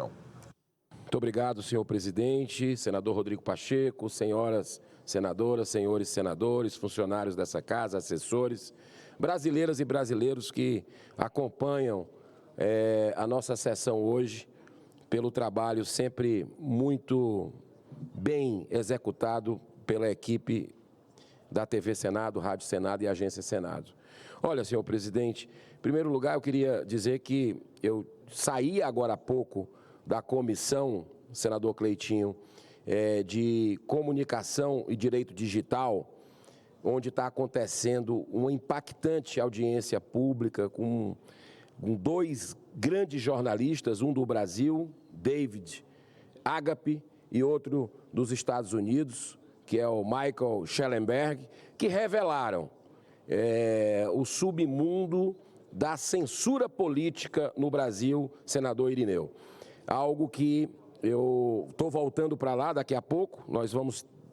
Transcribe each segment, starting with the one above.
Muito obrigado, senhor presidente, senador Rodrigo Pacheco, senhoras senadoras, senhores senadores, funcionários dessa casa, assessores, brasileiras e brasileiros que acompanham a nossa sessão hoje, pelo trabalho sempre muito bem executado pela equipe da TV Senado, Rádio Senado e Agência Senado. Olha, senhor presidente, em primeiro lugar eu queria dizer que eu saí agora há pouco da comissão, senador Cleitinho, de Comunicação e Direito Digital, onde está acontecendo uma impactante audiência pública com dois grandes jornalistas, um do Brasil, David Agape, e outro dos Estados Unidos, que é o Michael Schellenberg, que revelaram o submundo da censura política no Brasil, senador Irineu. Algo que eu estou voltando para lá daqui a pouco,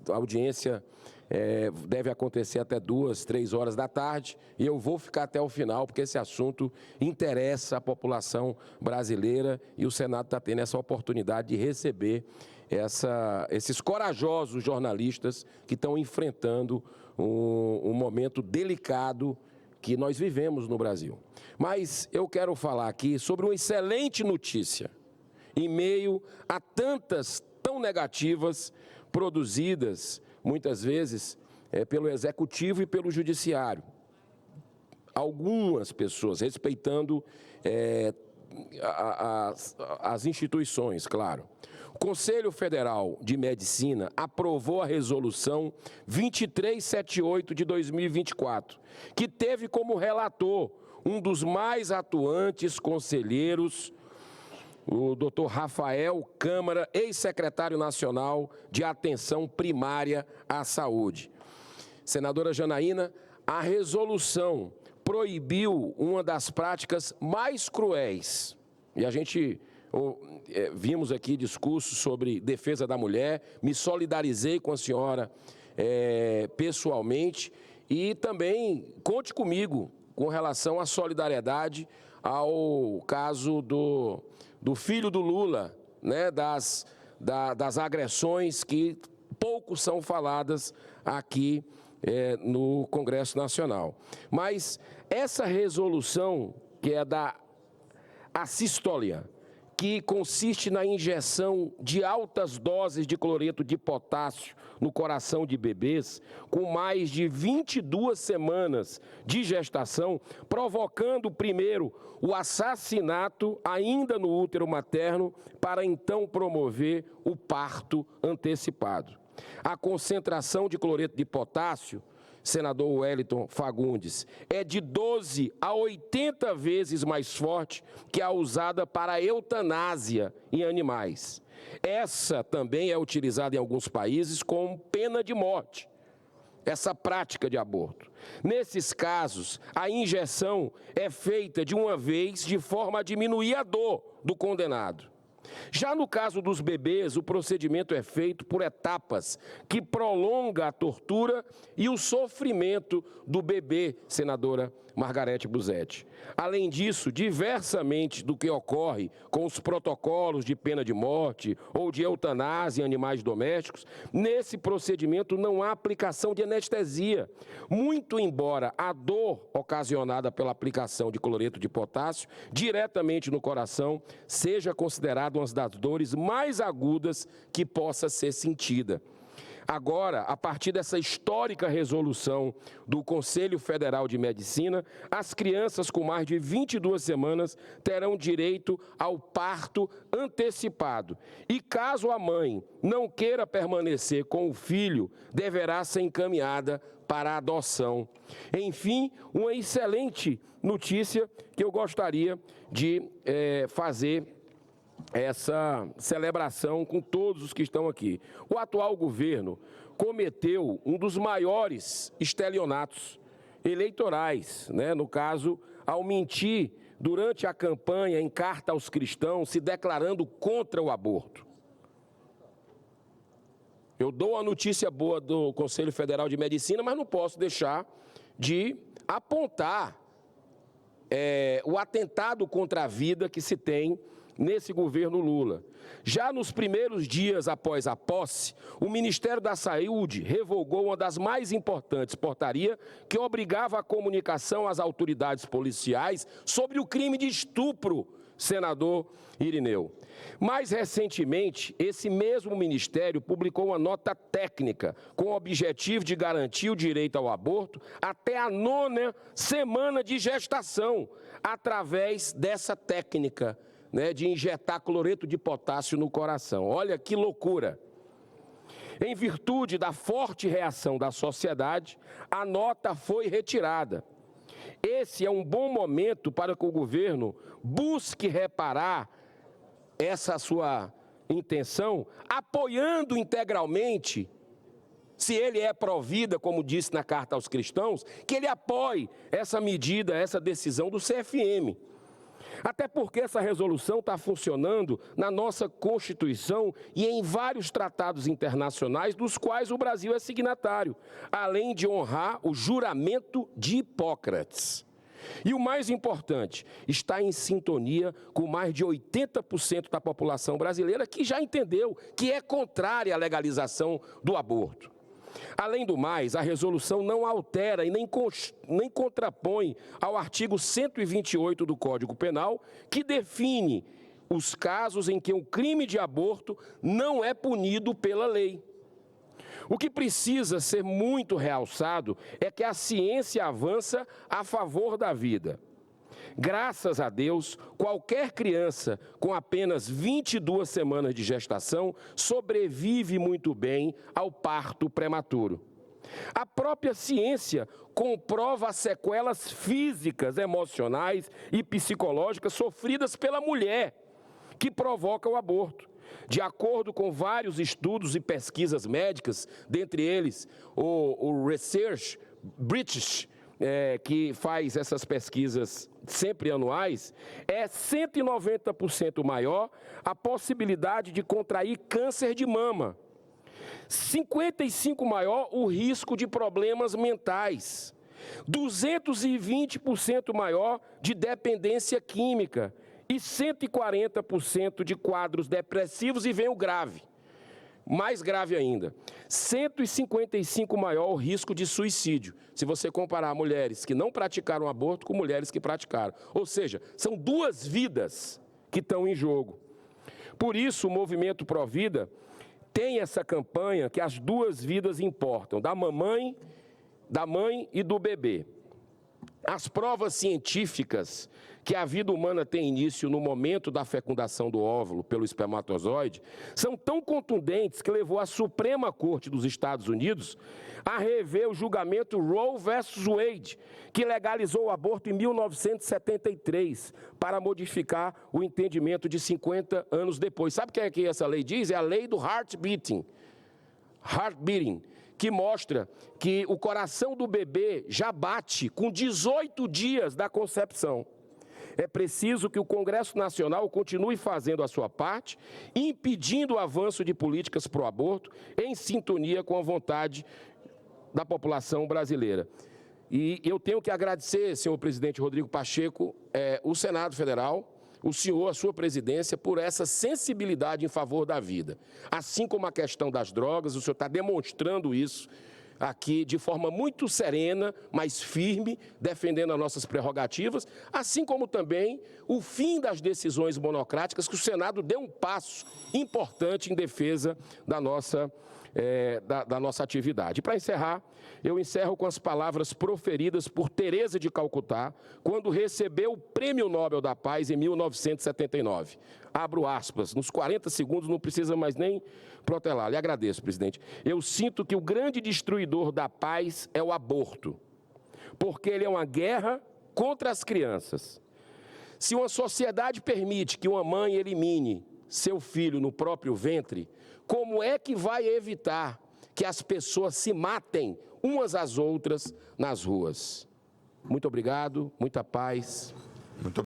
a audiência deve acontecer até 2, 3 horas da tarde, e eu vou ficar até o final, porque esse assunto interessa a população brasileira e o Senado está tendo essa oportunidade de receber esses corajosos jornalistas que estão enfrentando um momento delicado que nós vivemos no Brasil. Mas eu quero falar aqui sobre uma excelente notícia, em meio a tantas tão negativas produzidas, muitas vezes, pelo Executivo e pelo Judiciário. Algumas pessoas, respeitando as instituições, claro. O Conselho Federal de Medicina aprovou a Resolução 2378 de 2024, que teve como relator um dos mais atuantes conselheiros, o doutor Rafael Câmara, ex-secretário nacional de Atenção Primária à Saúde. Senadora Janaína, a resolução proibiu uma das práticas mais cruéis. E a gente vimos aqui discursos sobre defesa da mulher, me solidarizei com a senhora pessoalmente e também conte comigo com relação à solidariedade ao caso do filho do Lula, né, das agressões que pouco são faladas aqui no Congresso Nacional. Mas essa resolução, que é da assístolia, que consiste na injeção de altas doses de cloreto de potássio no coração de bebês, com mais de 22 semanas de gestação, provocando primeiro o assassinato ainda no útero materno, para então promover o parto antecipado. A concentração de cloreto de potássio, senador Wellington Fagundes, é de 12 a 80 vezes mais forte que a usada para a eutanásia em animais. Essa também é utilizada em alguns países como pena de morte, essa prática de aborto. Nesses casos, a injeção é feita de uma vez de forma a diminuir a dor do condenado. Já no caso dos bebês, o procedimento é feito por etapas, que prolonga a tortura e o sofrimento do bebê, senadora Margarete Busetti. Além disso, diversamente do que ocorre com os protocolos de pena de morte ou de eutanásia em animais domésticos, nesse procedimento não há aplicação de anestesia, muito embora a dor ocasionada pela aplicação de cloreto de potássio diretamente no coração seja considerada uma das dores mais agudas que possa ser sentida. Agora, a partir dessa histórica resolução do Conselho Federal de Medicina, as crianças com mais de 22 semanas terão direito ao parto antecipado. E caso a mãe não queira permanecer com o filho, deverá ser encaminhada para a adoção. Enfim, uma excelente notícia que eu gostaria de fazer essa celebração com todos os que estão aqui. O atual governo cometeu um dos maiores estelionatos eleitorais, né? No caso, ao mentir durante a campanha em carta aos cristãos, se declarando contra o aborto. Eu dou a notícia boa do Conselho Federal de Medicina, mas não posso deixar de apontar o atentado contra a vida que se tem nesse governo Lula. Já nos primeiros dias após a posse, o Ministério da Saúde revogou uma das mais importantes portarias que obrigava a comunicação às autoridades policiais sobre o crime de estupro, senador Irineu. Mais recentemente, esse mesmo Ministério publicou uma nota técnica com o objetivo de garantir o direito ao aborto até a 9ª semana de gestação, através dessa técnica, de injetar cloreto de potássio no coração. Olha que loucura! Em virtude da forte reação da sociedade, a nota foi retirada. Esse é um bom momento para que o governo busque reparar essa sua intenção, apoiando integralmente, se ele é pró-vida, como disse na Carta aos Cristãos, que ele apoie essa medida, essa decisão do CFM. Até porque essa resolução está funcionando na nossa Constituição e em vários tratados internacionais dos quais o Brasil é signatário, além de honrar o juramento de Hipócrates. E o mais importante, está em sintonia com mais de 80% da população brasileira que já entendeu que é contrária à legalização do aborto. Além do mais, a resolução não altera e nem contrapõe ao artigo 128 do Código Penal, que define os casos em que o crime de aborto não é punido pela lei. O que precisa ser muito realçado é que a ciência avança a favor da vida. Graças a Deus, qualquer criança com apenas 22 semanas de gestação sobrevive muito bem ao parto prematuro. A própria ciência comprova as sequelas físicas, emocionais e psicológicas sofridas pela mulher que provoca o aborto. De acordo com vários estudos e pesquisas médicas, dentre eles o Research British, que faz essas pesquisas sempre anuais, é 190% maior a possibilidade de contrair câncer de mama, 55% maior o risco de problemas mentais, 220% maior de dependência química e 140% de quadros depressivos, e vem o grave. Mais grave ainda, 155% maior o risco de suicídio, se você comparar mulheres que não praticaram aborto com mulheres que praticaram. Ou seja, são 2 vidas que estão em jogo. Por isso, o movimento Pró-Vida tem essa campanha que as 2 vidas importam, da mãe e do bebê. As provas científicas que a vida humana tem início no momento da fecundação do óvulo pelo espermatozoide são tão contundentes que levou a Suprema Corte dos Estados Unidos a rever o julgamento Roe versus Wade, que legalizou o aborto em 1973, para modificar o entendimento de 50 anos depois. Sabe o que é que essa lei diz? É a lei do heartbeating, que mostra que o coração do bebê já bate com 18 dias da concepção. É preciso que o Congresso Nacional continue fazendo a sua parte, impedindo o avanço de políticas pro aborto, em sintonia com a vontade da população brasileira. E eu tenho que agradecer, senhor presidente Rodrigo Pacheco, o Senado Federal, o senhor, a sua presidência, por essa sensibilidade em favor da vida. Assim como a questão das drogas, o senhor está demonstrando isso aqui de forma muito serena, mas firme, defendendo as nossas prerrogativas, assim como também o fim das decisões monocráticas, que o Senado deu um passo importante em defesa da nossa atividade. Para encerrar, eu encerro com as palavras proferidas por Teresa de Calcutá, quando recebeu o Prêmio Nobel da Paz em 1979. Abro aspas, nos 40 segundos, não precisa mais nem protelar. Lhe agradeço, presidente. Eu sinto que o grande destruidor da paz é o aborto, porque ele é uma guerra contra as crianças. Se uma sociedade permite que uma mãe elimine seu filho no próprio ventre, como é que vai evitar que as pessoas se matem umas às outras nas ruas? Muito obrigado, muita paz.